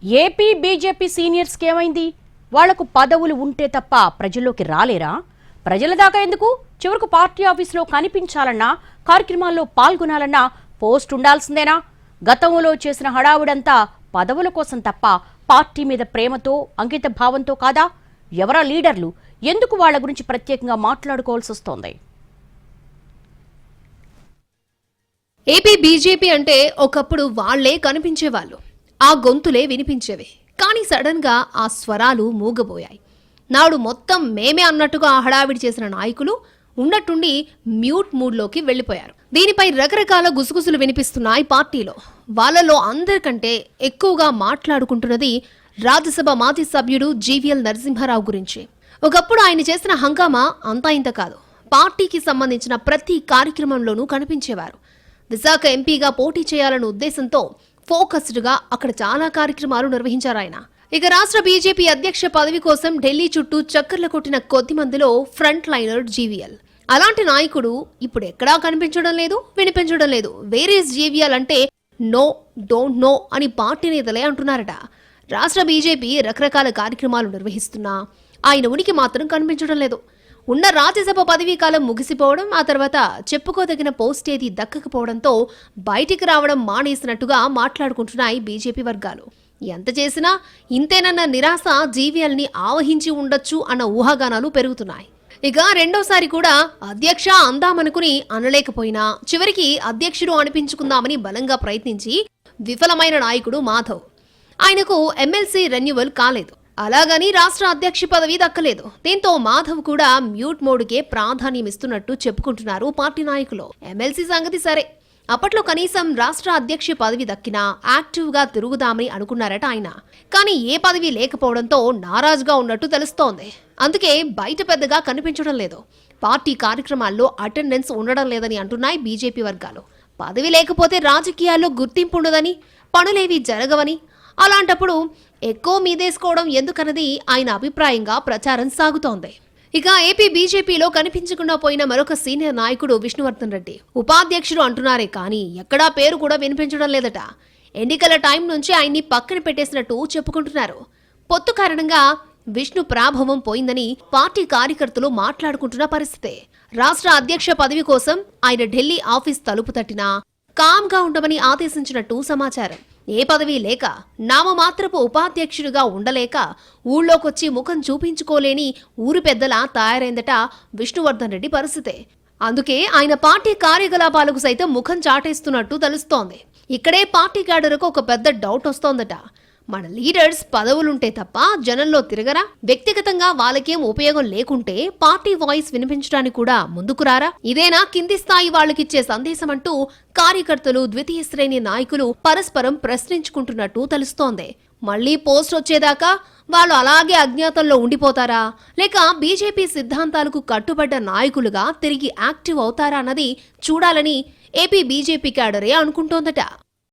AP BJP సీనియర్స్కి ఏమైంది? వాళ్లకు పదవులు ఉంటే తప్ప ప్రజల్లోకి రాలేరా? ప్రజల దాకా ఎందుకు? చివరకు పార్టీ ఆఫీసులో కనిపించాలన్నా, కార్యక్రమాల్లో పాల్గొనాలన్నా పోస్ట్ ఉండాల్సిందేనా? గతంలో చేసిన హడావుడంతా పదవుల కోసం తప్ప పార్టీ మీద ప్రేమతో, అంకిత భావంతో కాదా? ఎవరా లీడర్లు? ఎందుకు వాళ్ల గురించి ప్రత్యేకంగా మాట్లాడుకోవాల్సి వస్తోంది? ఏపీ బీజేపీ అంటే ఒకప్పుడు వాళ్లే కనిపించేవాళ్ళు, ఆ గొంతులే వినిపించేవి. కానీ సడన్ గా ఆ స్వరాలు మూగబోయాయి. నాడు మొత్తం మేమే అన్నట్టుగా హడావిడి చేసిన నాయకులు ఉన్నట్టుండి మ్యూట్ మూడ్లోకి వెళ్లిపోయారు. దీనిపై రకరకాల గుసగుసలు వినిపిస్తున్నాయి పార్టీలో. వాళ్లలో అందరికంటే ఎక్కువగా మాట్లాడుకుంటున్నది రాజ్యసభ మాజీ సభ్యుడు జీవీఎల్ నరసింహారావు గురించి. ఒకప్పుడు ఆయన చేసిన హంగామా అంతా ఇంత కాదు. పార్టీకి సంబంధించిన ప్రతి కార్యక్రమంలోనూ కనిపించేవారు. విశాఖ ఎంపీగా పోటీ చేయాలన్న ఉద్దేశంతో ఫోకస్డ్ గా అక్కడ చాలా కార్యక్రమాలు నిర్వహించారు ఆయన. ఇక రాష్ట్ర బీజేపీ అధ్యక్ష పదవి కోసం ఢిల్లీ చుట్టూ చక్కర్లు కొట్టిన కొద్ది మందిలో ఫ్రంట్ లైనర్ జీవీఎల్. అలాంటి నాయకుడు ఇప్పుడు ఎక్కడా కనిపించడం లేదు, వినిపించడం లేదు. వేరేస్ జీవీఎల్ అంటే నో, డోంట్ నో అని పార్టీ నేతలే అంటున్నారట. రాష్ట్ర బీజేపీ రకరకాల కార్యక్రమాలు నిర్వహిస్తున్నా ఆయన ఉనికి మాత్రం కనిపించడం లేదు. ఉన్న రాజ్యసభ పదవీ కాలం ముగిసిపోవడం, ఆ తర్వాత చెప్పుకోదగిన పోస్ట్ ఏది దక్కకపోవడంతో బయటికి రావడం మానేసినట్టుగా మాట్లాడుకుంటున్నాయి బీజేపీ వర్గాలు. ఎంత చేసినా ఇంతేనన్న నిరాశ జీవీఎల్ ని ఆవహించి ఉండొచ్చు అన్న ఊహాగానాలు పెరుగుతున్నాయి. ఇక రెండోసారి కూడా అధ్యక్ష అందామనుకుని అనలేకపోయినా చివరికి అధ్యక్షుడు అనిపించుకుందామని బలంగా ప్రయత్నించి విఫలమైన నాయకుడు మాధవ్. ఆయనకు ఎమ్మెల్సీ రెన్యువల్ కాలేదు, అలాగని రాష్ట్ర అధ్యక్ష పదవి దక్కలేదు. దీంతో మాధవ్ కూడా మ్యూట్ మోడ్కే ప్రాధాన్యం ఇస్తున్నట్టు చెప్పుకుంటున్నారు పార్టీ నాయకులు. ఎమ్మెల్సీ సంగతి సరే, అప్పట్లో కనీసం రాష్ట్ర అధ్యక్ష పదవి దక్కినా యాక్టివ్ గా తిరుగుదామని అనుకున్నారట ఆయన. కానీ ఏ పదవి లేకపోవడంతో నారాజుగా ఉన్నట్టు తెలుస్తోంది. అందుకే బయట పెద్దగా కనిపించడం లేదు. పార్టీ కార్యక్రమాల్లో అటెండెన్స్ ఉండడం లేదని అంటున్నాయి బీజేపీ వర్గాలు. పదవి లేకపోతే రాజకీయాల్లో గుర్తింపు ఉండదని, పనులేవి జరగవని, అలాంటప్పుడు ఎక్కువ మీదేసుకోవడం ఎందుకన్నది ఆయన అభిప్రాయంగా ప్రచారం సాగుతోంది. ఇక ఏపీ బీజేపీలో కనిపించకుండా పోయిన మరొక సీనియర్ నాయకుడు విష్ణువర్ధన్ రెడ్డి. ఉపాధ్యక్షుడు అంటున్నారే కానీ ఎక్కడా పేరు కూడా వినిపించడం లేదట. ఎన్నికల టైం నుంచి ఆయన్ని పక్కన పెట్టేసినట్టు చెప్పుకుంటున్నారు. పొత్తు కారణంగా విష్ణు ప్రాభవం పోయిందని పార్టీ కార్యకర్తలు మాట్లాడుకుంటున్న పరిస్థితే. రాష్ట్ర అధ్యక్ష పదవి కోసం ఆయన ఢిల్లీ ఆఫీస్ తలుపు తట్టినా కామ్ గా ఉండమని ఆదేశించినట్టు సమాచారం. ఏ పదవి లేక, నామమాత్రపు ఉపాధ్యక్షుడిగా ఉండలేక ఊళ్ళోకొచ్చి ముఖం చూపించుకోలేని ఊరి పెద్దలా తయారైందట విష్ణువర్ధన్ రెడ్డి పరిస్థితే. అందుకే ఆయన పార్టీ కార్యకలాపాలకు సైతం ముఖం చాటేస్తున్నట్టు తెలుస్తోంది. ఇక్కడే పార్టీ క్యాడర్కు ఒక పెద్ద డౌట్ వస్తోందట. మన లీడర్స్ పదవులుంటే తప్ప జనంలో తిరగరా? వ్యక్తిగతంగా వాళ్ళకేం ఉపయోగం లేకుంటే పార్టీ వాయిస్ వినిపించడానికి కూడా ముందుకు రారా? ఇదేనా కింది స్థాయి వాళ్ళకిచ్చే సందేశం అంటూ కార్యకర్తలు, ద్వితీయ శ్రేణి నాయకులు పరస్పరం ప్రశ్నించుకుంటున్నట్టు తెలుస్తోంది. మళ్లీ పోస్ట్ వచ్చేదాకా వాళ్ళు అలాగే అజ్ఞాతంలో ఉండిపోతారా, లేక బీజేపీ సిద్ధాంతాలకు కట్టుబడ్డ నాయకులుగా తిరిగి యాక్టివ్ అవుతారా అన్నది చూడాలని ఏపీ బీజేపీ క్యాడరే అనుకుంటోందట.